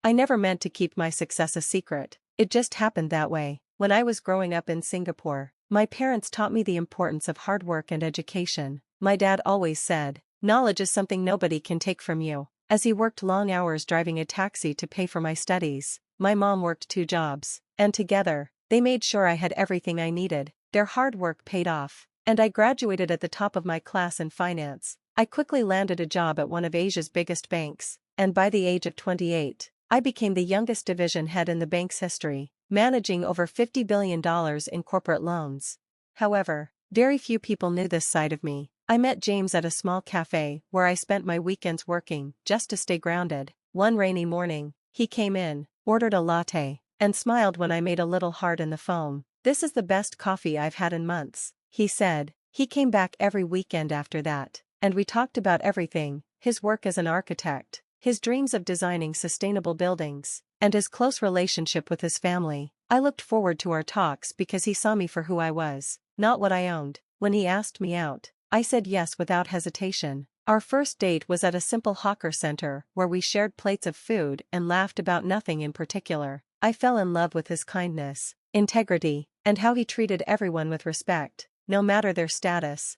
I never meant to keep my success a secret, it just happened that way. When I was growing up in Singapore, my parents taught me the importance of hard work and education. My dad always said, "Knowledge is something nobody can take from you." As he worked long hours driving a taxi to pay for my studies, my mom worked 2 jobs, and together, they made sure I had everything I needed. Their hard work paid off, and I graduated at the top of my class in finance. I quickly landed a job at one of Asia's biggest banks, and by the age of 28, I became the youngest division head in the bank's history, managing over $50 billion in corporate loans. However, very few people knew this side of me. I met James at a small cafe where I spent my weekends working just to stay grounded. One rainy morning, he came in, ordered a latte, and smiled when I made a little heart in the foam. "This is the best coffee I've had in months," he said. He came back every weekend after that, and we talked about everything: his work as an architect, his dreams of designing sustainable buildings, and his close relationship with his family. I looked forward to our talks because he saw me for who I was, not what I owned. When he asked me out, I said yes without hesitation. Our first date was at a simple hawker center where we shared plates of food and laughed about nothing in particular. I fell in love with his kindness, integrity, and how he treated everyone with respect, no matter their status.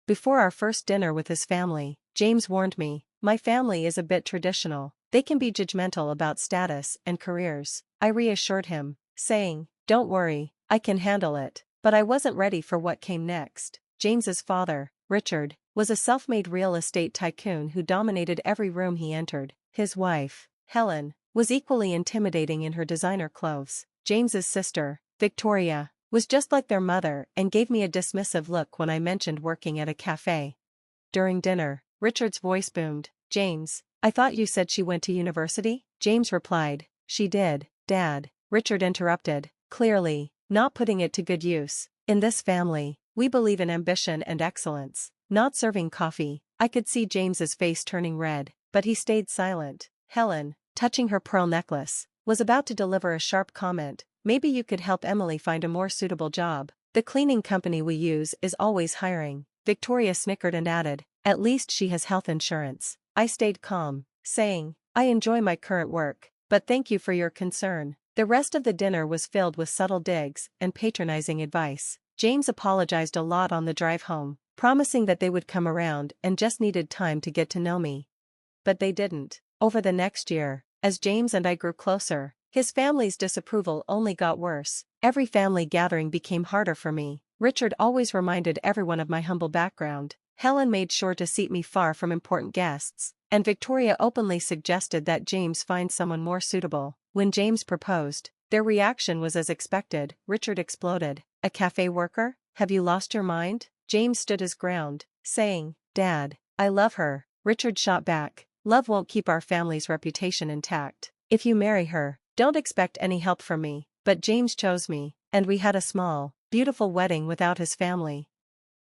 Before our first dinner with his family, James warned me, "My family is a bit traditional. They can be judgmental about status and careers." I reassured him, saying, "Don't worry, I can handle it." But I wasn't ready for what came next. James's father, Richard, was a self-made real estate tycoon who dominated every room he entered. His wife, Helen, was equally intimidating in her designer clothes. James's sister, Victoria, was just like their mother and gave me a dismissive look when I mentioned working at a cafe. During dinner, Richard's voice boomed, "James, I thought you said she went to university?" James replied, "She did, Dad." Richard interrupted, clearly not putting it to good use. "In this family, we believe in ambition and excellence, not serving coffee." I could see James's face turning red, but he stayed silent. Helen, touching her pearl necklace, was about to deliver a sharp comment. "Maybe you could help Emily find a more suitable job. The cleaning company we use is always hiring." Victoria snickered and added, "At least she has health insurance." I stayed calm, saying, "I enjoy my current work, but thank you for your concern." The rest of the dinner was filled with subtle digs and patronizing advice. James apologized a lot on the drive home, promising that they would come around and just needed time to get to know me. But they didn't. Over the next year, as James and I grew closer, his family's disapproval only got worse. Every family gathering became harder for me. Richard always reminded everyone of my humble background. Helen made sure to seat me far from important guests, and Victoria openly suggested that James find someone more suitable. When James proposed, their reaction was as expected. Richard exploded, "A cafe worker? Have you lost your mind?" James stood his ground, saying, "Dad, I love her." Richard shot back, "Love won't keep our family's reputation intact. If you marry her, don't expect any help from me." But James chose me, and we had a small, beautiful wedding without his family.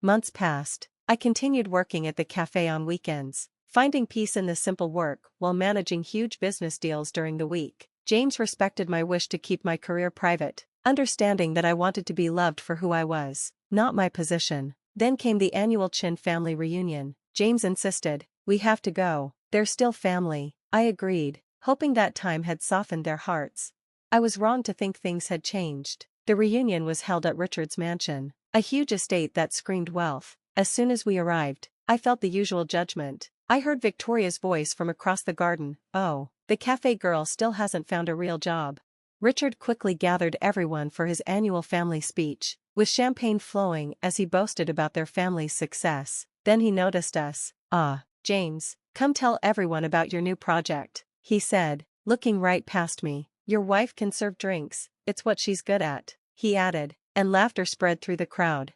Months passed. I continued working at the cafe on weekends, finding peace in the simple work while managing huge business deals during the week. James respected my wish to keep my career private, understanding that I wanted to be loved for who I was, not my position. Then came the annual Chen family reunion. James insisted, "We have to go. They're still family." I agreed, hoping that time had softened their hearts. I was wrong to think things had changed. The reunion was held at Richard's mansion, a huge estate that screamed wealth. As soon as we arrived, I felt the usual judgment. I heard Victoria's voice from across the garden, "Oh, the cafe girl still hasn't found a real job." Richard quickly gathered everyone for his annual family speech, with champagne flowing as he boasted about their family's success. Then he noticed us. "Ah, James, come tell everyone about your new project," he said, looking right past me. "Your wife can serve drinks, it's what she's good at," he added, and laughter spread through the crowd.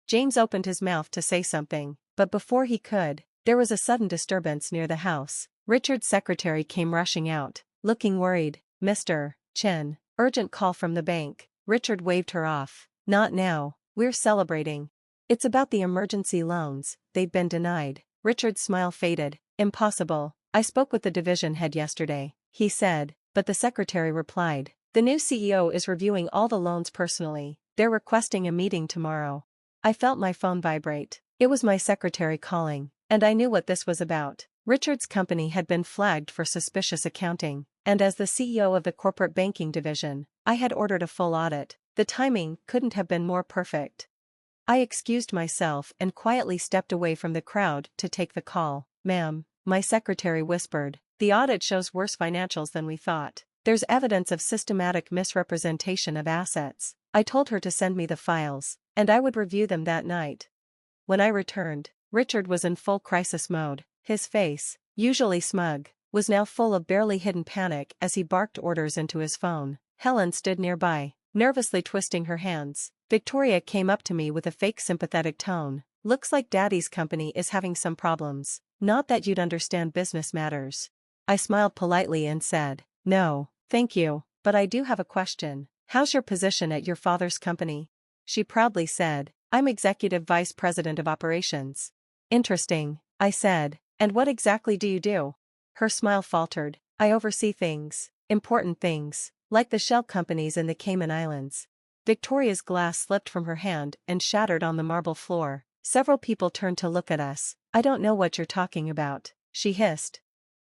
James opened his mouth to say something, but before he could, there was a sudden disturbance near the house. Richard's secretary came rushing out, looking worried. "Mr. Chen, urgent call from the bank." Richard waved her off. "Not now, we're celebrating. It's about the emergency loans, they've been denied." Richard's smile faded. "Impossible. I spoke with the division head yesterday," he said, but the secretary replied, "The new CEO is reviewing all the loans personally. They're requesting a meeting tomorrow." I felt my phone vibrate. It was my secretary calling, and I knew what this was about. Richard's company had been flagged for suspicious accounting, and as the CEO of the corporate banking division, I had ordered a full audit. The timing couldn't have been more perfect. I excused myself and quietly stepped away from the crowd to take the call. "Ma'am," my secretary whispered, "the audit shows worse financials than we thought. There's evidence of systematic misrepresentation of assets." I told her to send me the files, and I would review them that night. When I returned, Richard was in full crisis mode. His face, usually smug, was now full of barely hidden panic as he barked orders into his phone. Helen stood nearby, nervously twisting her hands. Victoria came up to me with a fake sympathetic tone. "Looks like Daddy's company is having some problems. Not that you'd understand business matters." I smiled politely and said, "No, thank you, but I do have a question. How's your position at your father's company?" She proudly said, "I'm Executive Vice President of Operations." "Interesting," I said, "and what exactly do you do?" Her smile faltered. "I oversee things, important things, like the shell companies in the Cayman Islands." Victoria's glass slipped from her hand and shattered on the marble floor. Several people turned to look at us. "I don't know what you're talking about," she hissed.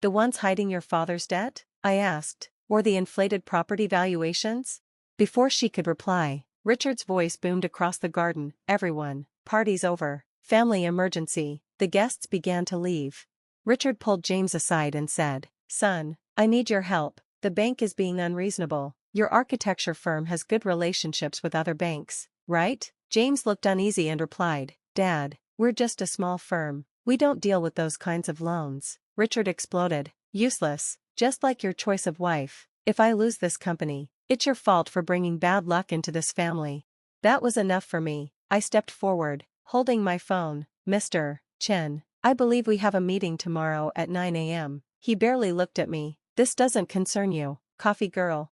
"The ones hiding your father's debt?" I asked. "Or the inflated property valuations?" Before she could reply, Richard's voice boomed across the garden. "Everyone, party's over. Family emergency." The guests began to leave. Richard pulled James aside and said, "Son, I need your help. The bank is being unreasonable. Your architecture firm has good relationships with other banks, right?" James looked uneasy and replied, "Dad, we're just a small firm. We don't deal with those kinds of loans." Richard exploded. "Useless, just like your choice of wife. If I lose this company, it's your fault for bringing bad luck into this family." That was enough for me. I stepped forward, holding my phone. "Mr. Chen, I believe we have a meeting tomorrow at 9 a.m. He barely looked at me. "This doesn't concern you, coffee girl."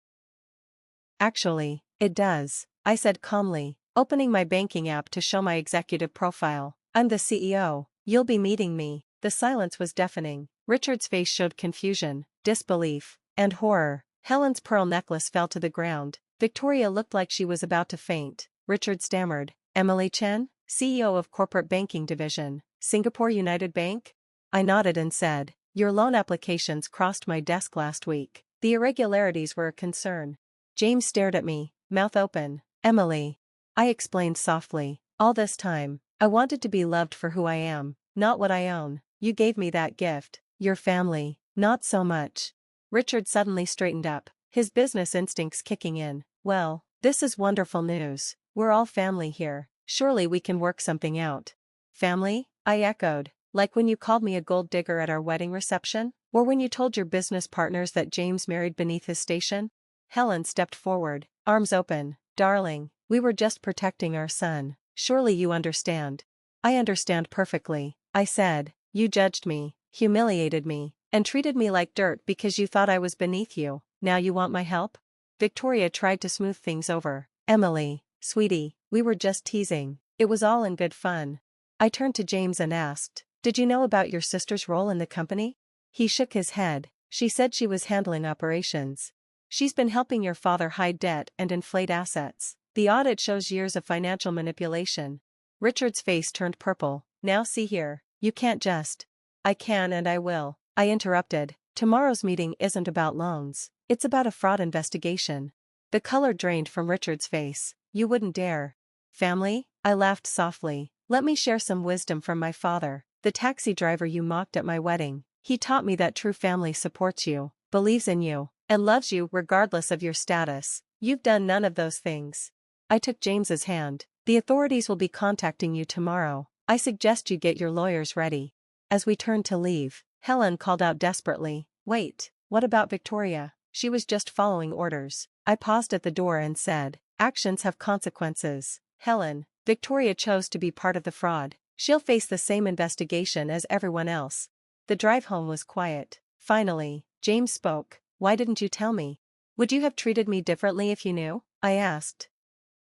"Actually, it does," I said calmly, opening my banking app to show my executive profile. "I'm the CEO. You'll be meeting me." The silence was deafening. Richard's face showed confusion, disbelief, and horror. Helen's pearl necklace fell to the ground. Victoria looked like she was about to faint. Richard stammered, "Emily Chen, CEO of Corporate Banking Division, Singapore United Bank?" I nodded and said, "Your loan applications crossed my desk last week. The irregularities were a concern." James stared at me, mouth open. "Emily," I explained softly, "all this time, I wanted to be loved for who I am, not what I own. You gave me that gift. Your family, not so much." Richard suddenly straightened up, his business instincts kicking in. "Well, this is wonderful news. We're all family here. Surely we can work something out." "Family?" I echoed. "Like when you called me a gold digger at our wedding reception? Or when you told your business partners that James married beneath his station?" Helen stepped forward, arms open. "Darling, we were just protecting our son. Surely you understand." "I understand perfectly," I said. "You judged me, humiliated me, and treated me like dirt because you thought I was beneath you. Now you want my help?" Victoria tried to smooth things over. "Emily, sweetie, we were just teasing. It was all in good fun." I turned to James and asked, "Did you know about your sister's role in the company?" He shook his head. "She said she was handling operations. She's been helping your father hide debt and inflate assets. The audit shows years of financial manipulation." Richard's face turned purple. "Now see here, you can't just—" "I can and I will," I interrupted. "Tomorrow's meeting isn't about loans. It's about a fraud investigation." The color drained from Richard's face. "You wouldn't dare." "Family?" I laughed softly. "Let me share some wisdom from my father, the taxi driver you mocked at my wedding. He taught me that true family supports you, believes in you, and loves you regardless of your status. You've done none of those things." I took James's hand. "The authorities will be contacting you tomorrow. I suggest you get your lawyers ready." As we turned to leave, Helen called out desperately, "Wait, what about Victoria? She was just following orders." I paused at the door and said, "Actions have consequences, Helen. Victoria chose to be part of the fraud. She'll face the same investigation as everyone else." The drive home was quiet. Finally, James spoke. "Why didn't you tell me? Would you have treated me differently if you knew?" I asked.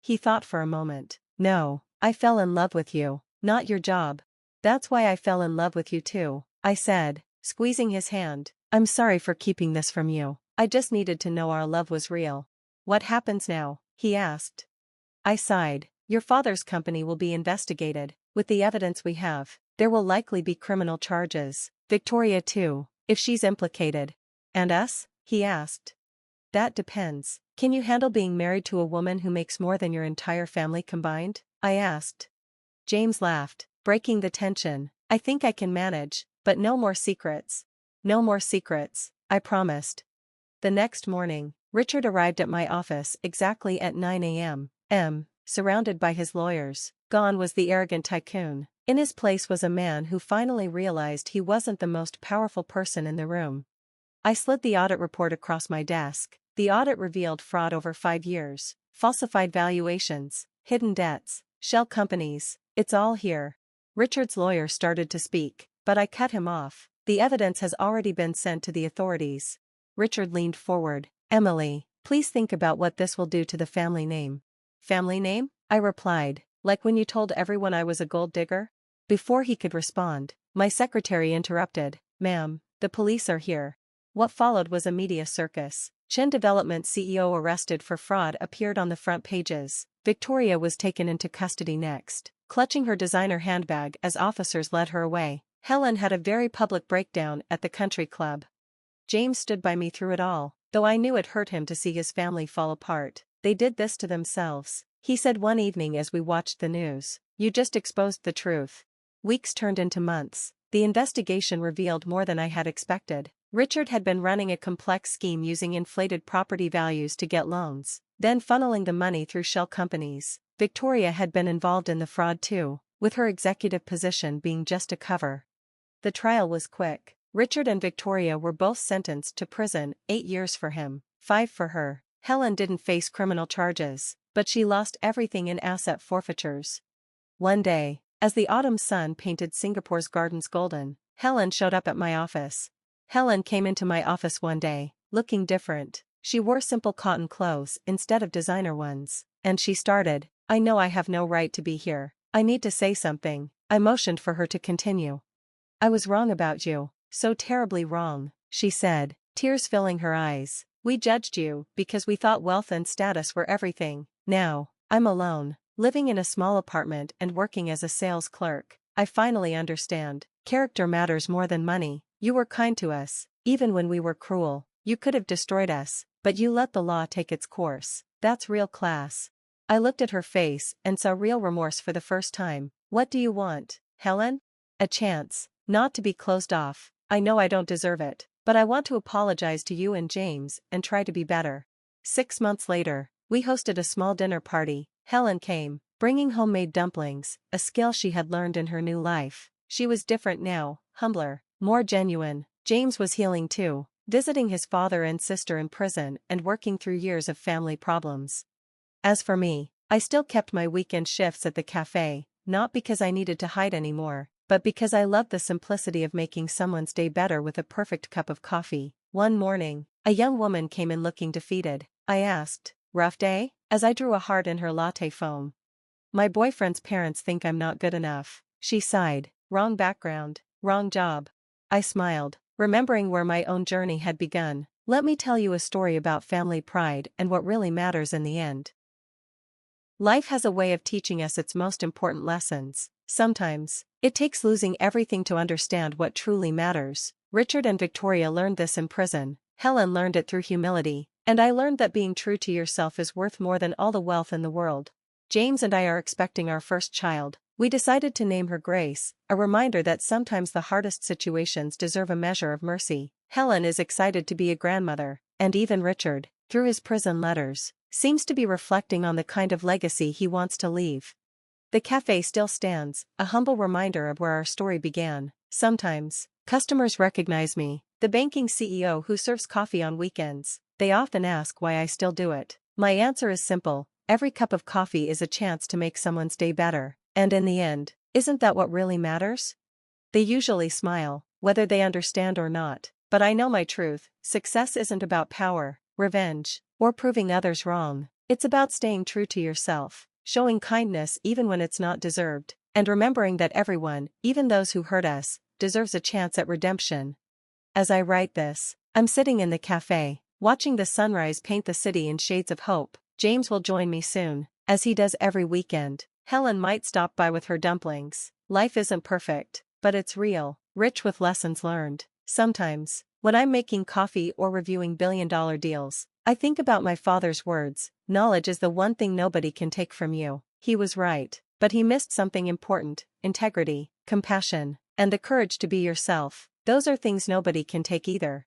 He thought for a moment. "No, I fell in love with you, not your job." "That's why I fell in love with you too," I said, squeezing his hand. "I'm sorry for keeping this from you. I just needed to know our love was real." "What happens now?" he asked. I sighed. "Your father's company will be investigated. With the evidence we have, there will likely be criminal charges. Victoria too, if she's implicated. And us? He asked. That depends. Can you handle being married to a woman who makes more than your entire family combined? I asked. James laughed, breaking the tension. I think I can manage, but no more secrets. No more secrets, I promised. The next morning, Richard arrived at my office exactly at 9 a.m. Surrounded by his lawyers. Gone was the arrogant tycoon. In his place was a man who finally realized he wasn't the most powerful person in the room. I slid the audit report across my desk. The audit revealed fraud over 5 years, falsified valuations, hidden debts, shell companies. It's all here. Richard's lawyer started to speak, but I cut him off. The evidence has already been sent to the authorities. Richard leaned forward. Emily, please think about what this will do to the family name. Family name? I replied, like when you told everyone I was a gold digger? Before he could respond, my secretary interrupted. Ma'am, the police are here. What followed was a media circus. Chen Development CEO arrested for fraud appeared on the front pages. Victoria was taken into custody next, clutching her designer handbag as officers led her away. Helen had a very public breakdown at the country club. James stood by me through it all, though I knew it hurt him to see his family fall apart. They did this to themselves, he said one evening as we watched the news. You just exposed the truth. Weeks turned into months. The investigation revealed more than I had expected. Richard had been running a complex scheme using inflated property values to get loans, then funneling the money through shell companies. Victoria had been involved in the fraud too, with her executive position being just a cover. The trial was quick. Richard and Victoria were both sentenced to prison, 8 years for him, 5 for her. Helen didn't face criminal charges, but she lost everything in asset forfeitures. One day, as the autumn sun painted Singapore's gardens golden, Helen showed up at my office. Helen came into my office one day, looking different. She wore simple cotton clothes instead of designer ones, and she started, I know I have no right to be here. I need to say something. I motioned for her to continue. I was wrong about you, so terribly wrong, she said, tears filling her eyes. We judged you because we thought wealth and status were everything. Now, I'm alone, living in a small apartment and working as a sales clerk. I finally understand. Character matters more than money. You were kind to us, even when we were cruel. You could have destroyed us, but you let the law take its course. That's real class. I looked at her face and saw real remorse for the first time. What do you want, Helen? A chance, not to be closed off. I know I don't deserve it, but I want to apologize to you and James and try to be better. 6 months later, we hosted a small dinner party. Helen came, bringing homemade dumplings, a skill she had learned in her new life. She was different now, humbler, more genuine. James was healing too, visiting his father and sister in prison and working through years of family problems. As for me, I still kept my weekend shifts at the cafe, not because I needed to hide anymore, but because I loved the simplicity of making someone's day better with a perfect cup of coffee. One morning, a young woman came in looking defeated. I asked, rough day? As I drew a heart in her latte foam. My boyfriend's parents think I'm not good enough. She sighed. Wrong background, wrong job. I smiled, remembering where my own journey had begun. Let me tell you a story about family pride and what really matters in the end. Life has a way of teaching us its most important lessons. Sometimes, it takes losing everything to understand what truly matters. Richard and Victoria learned this in prison. Helen learned it through humility, and I learned that being true to yourself is worth more than all the wealth in the world. James and I are expecting our first child. We decided to name her Grace, a reminder that sometimes the hardest situations deserve a measure of mercy. Helen is excited to be a grandmother, and even Richard, through his prison letters, seems to be reflecting on the kind of legacy he wants to leave. The cafe still stands, a humble reminder of where our story began. Sometimes, customers recognize me, the banking CEO who serves coffee on weekends. They often ask why I still do it. My answer is simple: every cup of coffee is a chance to make someone's day better. And in the end, isn't that what really matters? They usually smile, whether they understand or not. But I know my truth. Success isn't about power, revenge, or proving others wrong. It's about staying true to yourself, showing kindness even when it's not deserved, and remembering that everyone, even those who hurt us, deserves a chance at redemption. As I write this, I'm sitting in the cafe, watching the sunrise paint the city in shades of hope. James will join me soon, as he does every weekend. Helen might stop by with her dumplings. Life isn't perfect, but it's real. rich with lessons learned. Sometimes, when I'm making coffee or reviewing billion-dollar deals, I think about my father's words, knowledge is the one thing nobody can take from you. He was right, but he missed something important: integrity, compassion, and the courage to be yourself. Those are things nobody can take either.